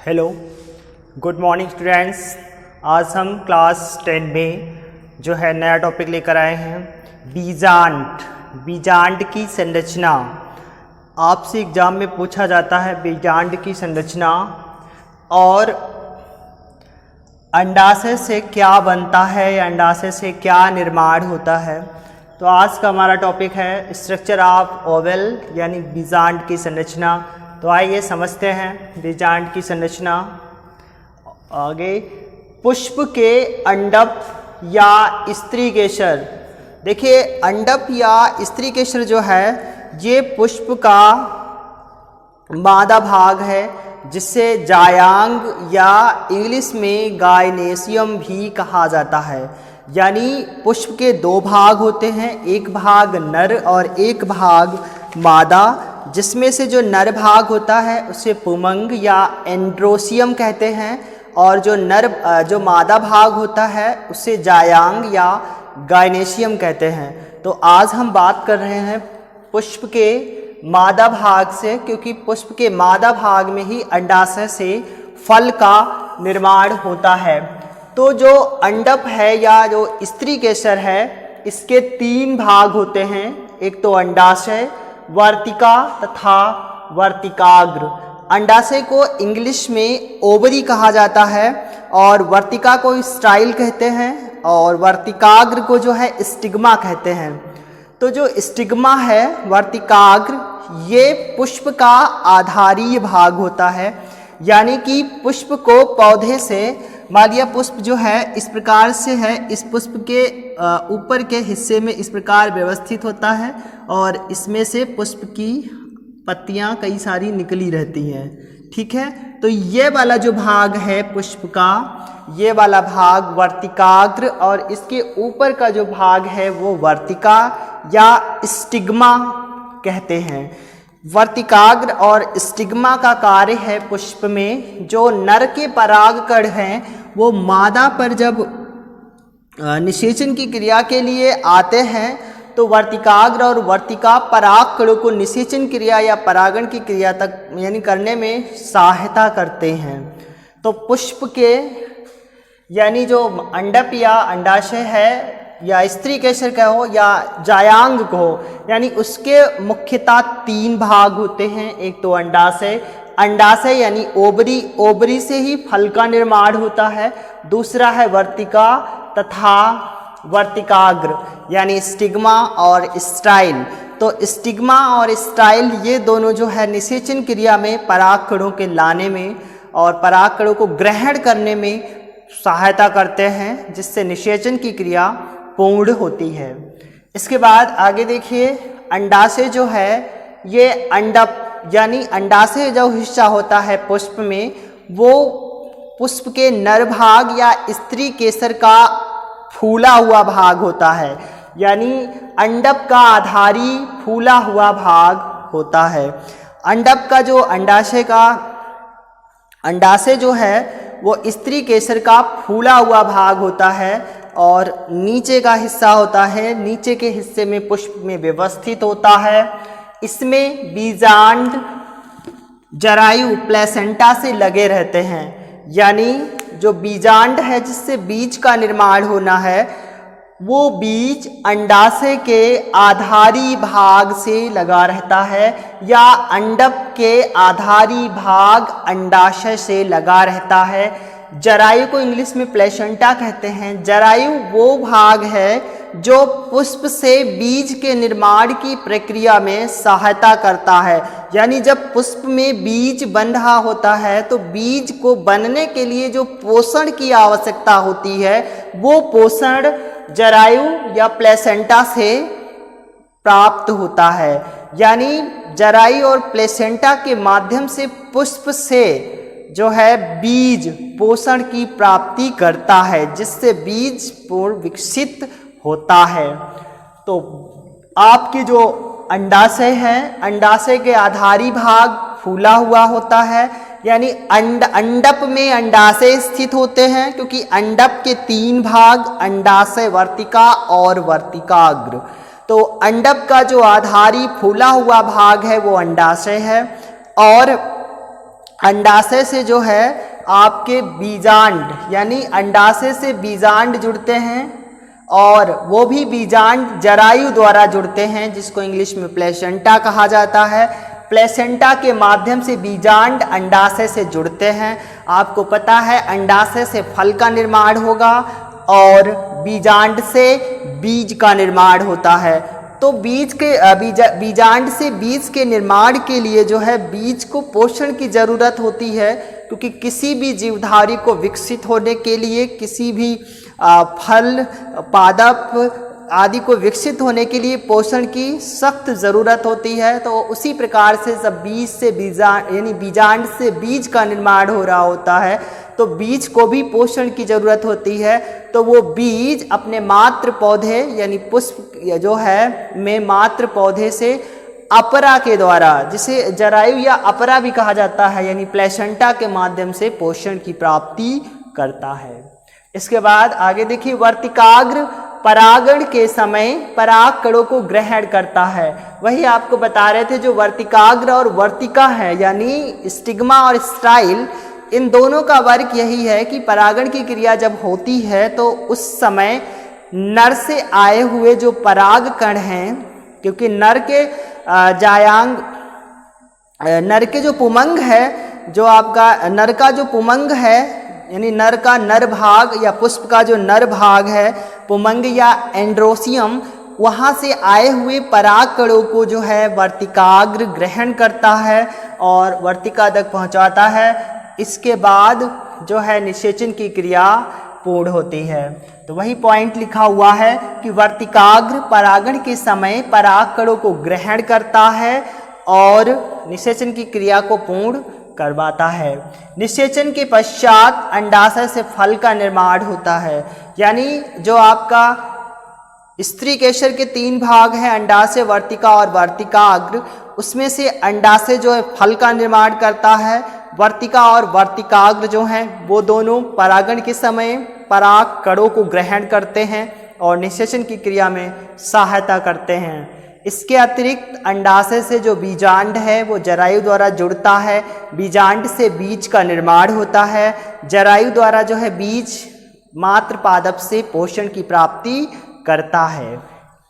Hello, good morning students. आज हम class 10 में जो है नया टॉपिक लेकर आए हैं बीजांड। बीजांड की संरचना आपसे एग्जाम में पूछा जाता है। बीजांड की संरचना और अंडाशय से क्या बनता है या अंडाशय से क्या निर्माण होता है। तो आज का हमारा टॉपिक है स्ट्रक्चर ऑफ ओवल यानी बीजांड की संरचना। तो आइए समझते हैं बीजांड की संरचना। आगे पुष्प के अंडप या स्त्री केसर। देखिए अंडप या स्त्री केसर जो है ये पुष्प का मादा भाग है जिसे जायांग या इंग्लिश में गायनेशियम भी कहा जाता है। यानी पुष्प के दो भाग होते हैं, एक भाग नर और एक भाग मादा, जिसमें से जो नर भाग होता है उसे पुमंग या एंड्रोसियम कहते हैं और जो मादा भाग होता है उसे जायांग या गायनेशियम कहते हैं। तो आज हम बात कर रहे हैं पुष्प के मादा भाग से, क्योंकि पुष्प के मादा भाग में ही अंडाशय से फल का निर्माण होता है। तो जो अंडप है या जो स्त्री केसर है इसके तीन भाग होते हैं, एक तो अंडाशय, वर्तिका तथा वर्तिकाग्र। अंडाशय को इंग्लिश में ओवरी कहा जाता है और वर्तिका को स्टाइल कहते हैं और वर्तिकाग्र को जो है स्टिग्मा कहते हैं। तो जो स्टिग्मा है वर्तिकाग्र ये पुष्प का आधारीय भाग होता है, यानी कि पुष्प को पौधे से मालिया पुष्प जो है इस प्रकार से है, इस पुष्प के ऊपर के हिस्से में इस प्रकार व्यवस्थित होता है और इसमें से पुष्प की पत्तियां कई सारी निकली रहती हैं। ठीक है, तो ये वाला जो भाग है पुष्प का, ये वाला भाग वर्तिकाग्र और इसके ऊपर का जो भाग है वो वर्तिका या स्टिग्मा कहते हैं। वर्तिकाग्र और स्टिग्मा का कार्य है पुष्प में जो नर के परागकण हैं वो मादा पर जब निषेचन की क्रिया के लिए आते हैं तो वर्तिकाग्र और वर्तिका परागकणों को निषेचन क्रिया या परागण की क्रिया तक यानी करने में सहायता करते हैं। तो पुष्प के यानी जो अंडप या अंडाशय है या स्त्री केसर कहो या जायांग कहो, यानी उसके मुख्यतः तीन भाग होते हैं। एक तो अंडाशय, अंडाशय यानी ओवरी, ओवरी से ही फल का निर्माण होता है। दूसरा है वर्तिका तथा वर्तिकाग्र यानी स्टिग्मा और स्टाइल। तो स्टिग्मा और स्टाइल ये दोनों जो है निषेचन क्रिया में परागकणों के लाने में और परागकणों को ग्रहण करने में सहायता करते हैं, जिससे निषेचन की क्रिया पूर्ण होती है। इसके बाद आगे देखिए अंडाशय जो है ये अंडप यानी अंडाशय जो हिस्सा होता है पुष्प में वो पुष्प के नर भाग या स्त्री केसर का फूला हुआ भाग होता है, यानी अंडप का आधारी फूला हुआ भाग होता है। अंडप का जो अंडाशय जो है वो स्त्री केसर का फूला हुआ भाग होता है और नीचे का हिस्सा होता है, नीचे के हिस्से में पुष्प में व्यवस्थित होता है। इसमें बीजांड जरायु प्लेसेंटा से लगे रहते हैं, यानी जो बीजांड है जिससे बीज का निर्माण होना है वो बीज अंडाशय के आधारी भाग से लगा रहता है या अंडप के आधारी भाग अंडाशय से लगा रहता है। जरायु को इंग्लिश में प्लेसेंटा कहते हैं। जरायु वो भाग है जो पुष्प से बीज के निर्माण की प्रक्रिया में सहायता करता है, यानी जब पुष्प में बीज बन रहा होता है तो बीज को बनने के लिए जो पोषण की आवश्यकता होती है वो पोषण जरायु या प्लेसेंटा से प्राप्त होता है। यानी जरायु और प्लेसेंटा के माध्यम से पुष्प से जो है बीज पोषण की प्राप्ति करता है, जिससे बीज पूर्ण विकसित होता है। तो आपकी जो अंडाशय है, अंडाशय के आधारी भाग फूला हुआ होता है, यानी अंडप में अंडाशय स्थित होते हैं, क्योंकि अंडप के तीन भाग अंडाशय, वर्तिका और वर्तिकाग्र। तो अंडप का जो आधारी फूला हुआ भाग है वो अंडाशय है और अंडाशय से जो है आपके बीजांड यानी अंडाशय से बीजांड जुड़ते हैं और वो भी बीजांड जरायु द्वारा जुड़ते हैं, जिसको इंग्लिश में प्लेसेंटा कहा जाता है। प्लेसेंटा के माध्यम से बीजांड अंडाशय से जुड़ते हैं। आपको पता है अंडाशय से फल का निर्माण होगा और बीजांड से बीज का निर्माण होता है। तो बीजांड से बीज के निर्माण के लिए जो है बीज को पोषण की ज़रूरत होती है, क्योंकि किसी भी जीवधारी को विकसित होने के लिए, किसी भी फल पादप आदि को विकसित होने के लिए पोषण की सख्त ज़रूरत होती है। तो उसी प्रकार से जब बीज से बीजांड से बीज का निर्माण हो रहा होता है तो बीज को भी पोषण की ज़रूरत होती है। तो वो बीज अपने मात्र पौधे यानी पुष्प जो है में मात्र पौधे से अपरा के द्वारा, जिसे जरायु या अपरा भी कहा जाता है, यानी प्लेसेंटा के माध्यम से पोषण की प्राप्ति करता है। इसके बाद आगे देखिए, वर्तिकाग्र परागण के समय पराग कणों को ग्रहण करता है। वही आपको बता रहे थे, जो वर्तिकाग्र और वर्तिका है यानी स्टिग्मा और स्टाइल, इन दोनों का वर्ग यही है कि परागण की क्रिया जब होती है तो उस समय नर से आए हुए जो पराग कण हैं, क्योंकि नर के जायांग, नर के जो पुमंग है, जो आपका नर का जो पुमंग है यानी नर का नर भाग या पुष्प का जो नर भाग है, पुमंग या एंड्रोसियम, वहाँ से आए हुए पराग कणों को जो है वर्तिकाग्र ग्रहण करता है और वर्तिका तक पहुँचाता है। इसके बाद जो है निषेचन की क्रिया पूर्ण होती है। तो वही पॉइंट लिखा हुआ है कि वर्तिकाग्र परागण के समय पराग कणों को ग्रहण करता है और निषेचन की क्रिया को पूर्ण करवाता है। निषेचन के पश्चात अंडाशय से फल का निर्माण होता है, यानी जो आपका स्त्री केशर के 3 भाग हैं, अंडाशय, वर्तिका और वर्तिकाग्र, उसमें से अंडाशय जो है फल का निर्माण करता है। वर्तिका और वर्तिकाग्र जो हैं वो दोनों परागण के समय पराग कणों को ग्रहण करते हैं और निषेचन की क्रिया में सहायता करते हैं। इसके अतिरिक्त अंडाशय से जो बीजांड है वो जरायु द्वारा जुड़ता है, बीजांड से बीज का निर्माण होता है, जरायु द्वारा जो है बीज मात्र पादप से पोषण की प्राप्ति करता है।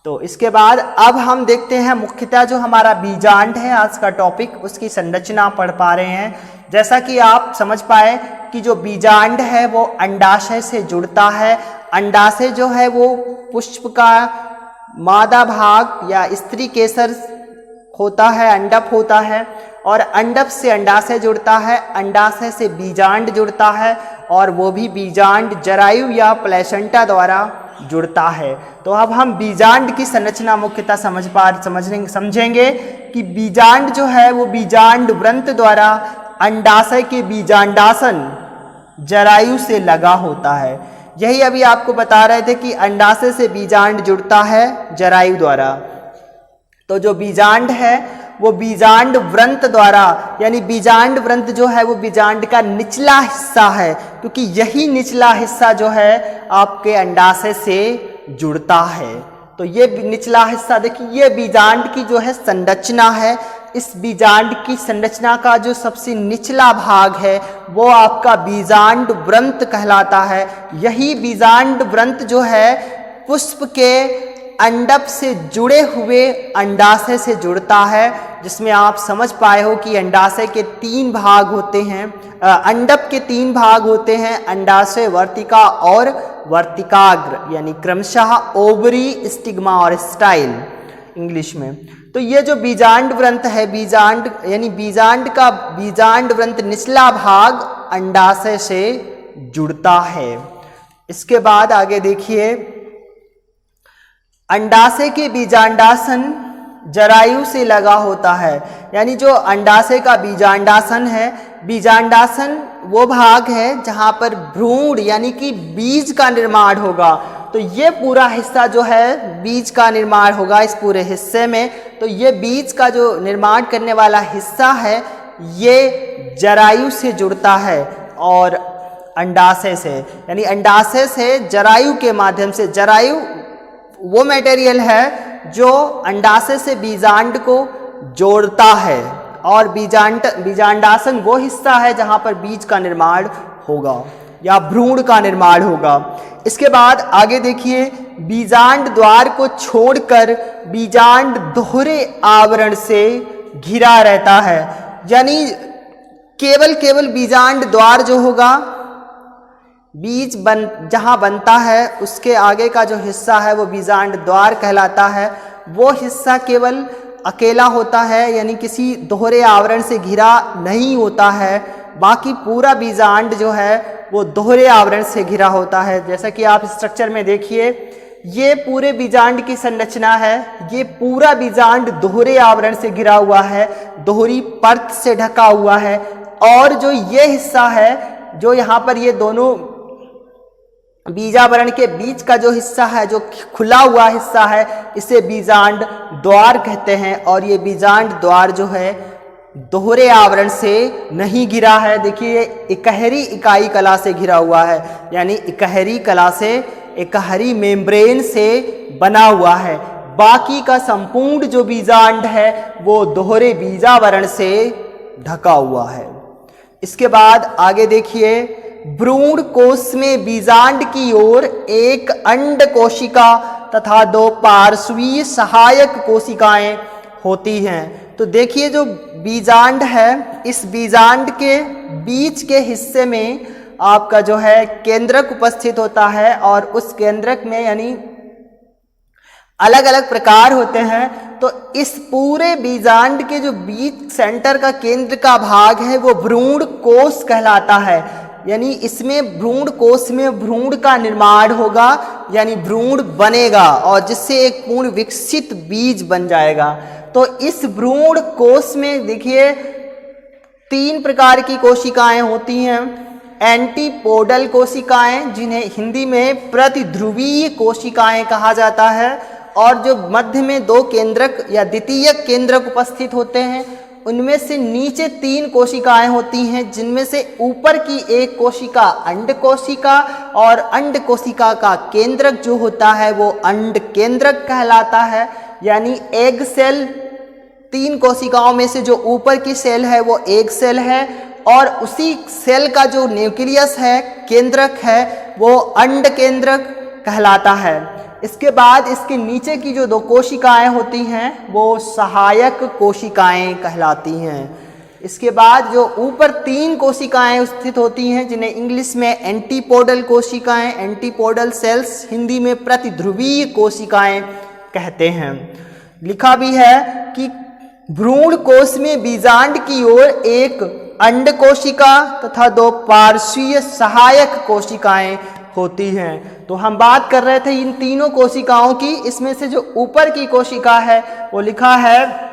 तो इसके बाद अब हम देखते हैं मुख्यतः जो हमारा बीजांड है, आज का टॉपिक, उसकी संरचना पढ़ पा रहे हैं। जैसा कि आप समझ पाए कि जो बीजांड है वो अंडाशय से जुड़ता है। अंडाशय जो है वो पुष्प का मादा भाग या स्त्री केसर होता है, अंडप होता है, और अंडप से अंडाशय जुड़ता है, अंडाशय से बीजांड जुड़ता है और वो भी बीजांड जरायु या प्लेसेंटा द्वारा जुड़ता है। तो अब हम बीजांड की संरचना मुख्यतः समझेंगे कि बीजांड जो है वो बीजांड वृंत द्वारा अंडाशय के बीजांडासन जरायु से लगा होता है। यही अभी आपको बता रहे थे कि अंडाशय से बीजांड जुड़ता है जरायु द्वारा। तो जो बीजांड है वो बीजांड वृंत द्वारा, यानी बीजांड वृंत जो है वो बीजांड का निचला हिस्सा है, क्योंकि यही निचला हिस्सा जो है आपके अंडाशय से जुड़ता है। तो ये निचला हिस्सा देखिए, ये बीजांड की जो है संरचना है। इस बीजांड की संरचना का जो सबसे निचला भाग है वो आपका बीजांड वृंत कहलाता है। यही बीजांड वृंत जो है पुष्प के अंडप से जुड़े हुए अंडाशय से जुड़ता है, जिसमें आप समझ पाए हो कि अंडाशय के 3 भाग होते हैं, अंडप के 3 भाग होते हैं, अंडाशय, वर्तिका और वर्तिकाग्र, यानी क्रमशः ओवरी, स्टिग्मा और स्टाइल इंग्लिश में। तो ये जो बीजांड वृंत है, बीजांड यानी बीजांड वृंत निचला भाग अंडाशय से जुड़ता है। इसके बाद आगे देखिए, अंडाशय के बीजांडासन जरायु से लगा होता है, यानी जो अंडाशय का बीजांडासन है, बीजांडासन वो भाग है जहाँ पर भ्रूण यानी कि बीज का निर्माण होगा। तो ये पूरा हिस्सा जो है बीज का निर्माण होगा इस पूरे हिस्से में। तो ये बीज का जो निर्माण करने वाला हिस्सा है ये जरायु से जुड़ता है और अंडाशय से, यानी अंडाशय से जरायु के माध्यम से, जरायु वो मटेरियल है जो अंडाशय से बीजांड को जोड़ता है और बीजांडासन वो हिस्सा है जहां पर बीज का निर्माण होगा या भ्रूण का निर्माण होगा। इसके बाद आगे देखिए, बीजांड द्वार को छोड़कर बीजांड दोहरे आवरण से घिरा रहता है, यानी केवल बीजांड द्वार जो होगा, बीज जहां बनता है उसके आगे का जो हिस्सा है वो बीजांड द्वार कहलाता है। वो हिस्सा केवल अकेला होता है, यानी किसी दोहरे आवरण से घिरा नहीं होता है। बाकी पूरा बीजांड जो है वो दोहरे आवरण से घिरा होता है। जैसा कि आप स्ट्रक्चर में देखिए, ये पूरे बीजांड की संरचना है। ये पूरा बीजांड दोहरे आवरण से घिरा हुआ है, दोहरी परत से ढका हुआ है। और जो ये हिस्सा है, जो यहाँ पर ये दोनों बीजावरण के बीच का जो हिस्सा है, जो खुला हुआ हिस्सा है, इसे बीजांड द्वार कहते हैं। और ये बीजांड द्वार जो है दोहरे आवरण से नहीं घिरा है। देखिए, इकहरी इकाई कला से घिरा हुआ है, यानी इकहरी कला से, इकहरी मेम्ब्रेन से बना हुआ है। बाकी का संपूर्ण जो बीजांड है वो दोहरे बीजावरण से ढका हुआ है। इसके बाद आगे देखिए, भ्रूण कोश में बीजांड की ओर एक अंड कोशिका तथा 2 पार्श्वीय सहायक कोशिकाएं होती हैं। तो देखिए, जो बीजांड है, इस बीजांड के बीच के हिस्से में आपका जो है केंद्रक उपस्थित होता है। और उस केंद्रक में यानी अलग अलग प्रकार होते हैं। तो इस पूरे बीजांड के जो बीच सेंटर का केंद्र का भाग है वो भ्रूण कोश कहलाता है। यानी इसमें भ्रूण कोश में भ्रूण का निर्माण होगा, यानी भ्रूण बनेगा और जिससे एक पूर्ण विकसित बीज बन जाएगा। तो इस भ्रूण कोश में देखिए 3 प्रकार की कोशिकाएं होती हैं। एंटीपोडल कोशिकाएं, जिन्हें हिंदी में प्रतिध्रुवीय कोशिकाएं कहा जाता है। और जो मध्य में 2 केंद्रक या द्वितीयक केंद्रक उपस्थित होते हैं, उनमें से नीचे 3 कोशिकाएं होती हैं, जिनमें से ऊपर की एक कोशिका अंड कोशिका और अंड कोशिका का केंद्रक जो होता है वो अंड केंद्रक कहलाता है। यानी एग सेल, 3 कोशिकाओं में से जो ऊपर की सेल है वो एग सेल है और उसी सेल का जो न्यूक्लियस है, केंद्रक है, वो अंड केंद्रक कहलाता है। इसके बाद इसके नीचे की जो 2 कोशिकाएं होती हैं वो सहायक कोशिकाएं कहलाती हैं। इसके बाद जो ऊपर 3 कोशिकाएं स्थित होती हैं, जिन्हें इंग्लिश में एंटीपोडल कोशिकाएं, एंटीपोडल सेल्स, हिंदी में प्रतिध्रुवीय कोशिकाएं कहते हैं। लिखा भी है कि भ्रूण कोश में बीजांड की ओर एक अंड कोशिका तथा 2 पार्श्वीय सहायक कोशिकाएं होती हैं। तो हम बात कर रहे थे इन तीनों कोशिकाओं की। इसमें से जो ऊपर की कोशिका है वो लिखा है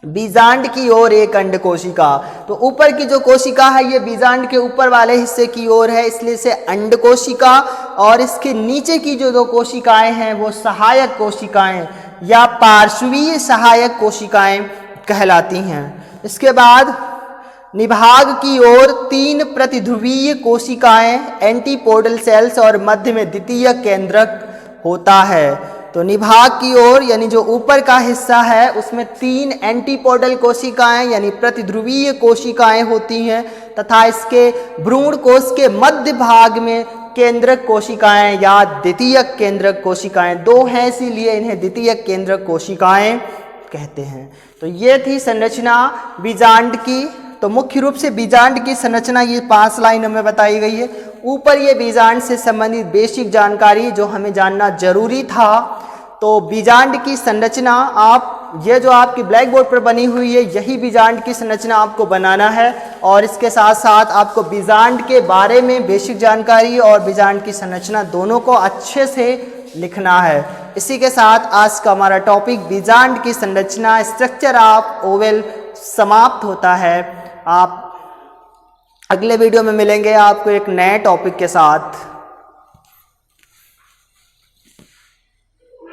बीजांड की ओर एक अंड कोशिका। तो ऊपर की जो कोशिका है ये बीजांड के ऊपर वाले हिस्से की ओर है, इसलिए से अंड कोशिका। और इसके नीचे की जो 2 कोशिकाएं हैं वो सहायक कोशिकाएं या पार्श्वीय सहायक कोशिकाएं कहलाती हैं। इसके बाद निभाग की ओर 3 प्रतिध्रुवीय कोशिकाएं, एंटीपोडल सेल्स और मध्य में द्वितीय केंद्रक होता है। तो निभाग की ओर यानी जो ऊपर का हिस्सा है उसमें 3 एंटीपोडल कोशिकाएं यानी प्रतिध्रुवीय कोशिकाएं होती हैं तथा इसके भ्रूण कोश के मध्य भाग में केंद्रक कोशिकाएं या द्वितीयक केंद्रक कोशिकाएं 2 हैं, इसीलिए इन्हें द्वितीयक केंद्रक कोशिकाएं कहते हैं। तो ये थी संरचना बीजांड की। तो मुख्य रूप से बीजांड की संरचना ये 5 लाइनों में बताई गई है। ऊपर ये बीजांड से संबंधित बेसिक जानकारी जो हमें जानना जरूरी था। तो बीजांड की संरचना आप ये जो आपकी ब्लैक बोर्ड पर बनी हुई है यही बीजांड की संरचना आपको बनाना है और इसके साथ साथ आपको बीजांड के बारे में बेसिक जानकारी और बीजांड की संरचना दोनों को अच्छे से लिखना है। इसी के साथ आज का हमारा टॉपिक बीजांड की संरचना स्ट्रक्चर ऑफ ओवल समाप्त होता है। आप अगले वीडियो में मिलेंगे आपको एक नए टॉपिक के साथ।